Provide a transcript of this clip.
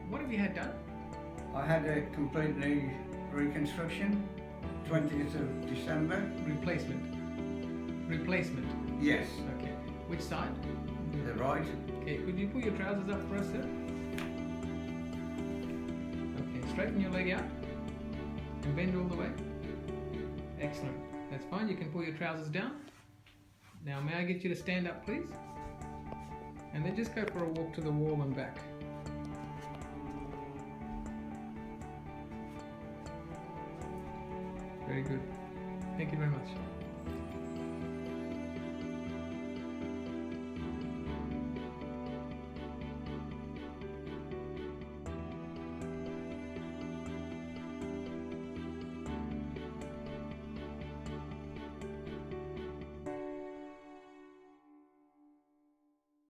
What have you had done? I had a complete knee reconstruction, 20th of December. Replacement. Replacement. Yes, Okay. Which side? the right. Okay, could you pull your trousers up for us, sir? Okay, straighten your leg out and bend all the way. Excellent. That's fine. You can pull your trousers down. Now, may I get you to stand up, please? And then just go for a walk to the wall and back. Very good. Thank you very much.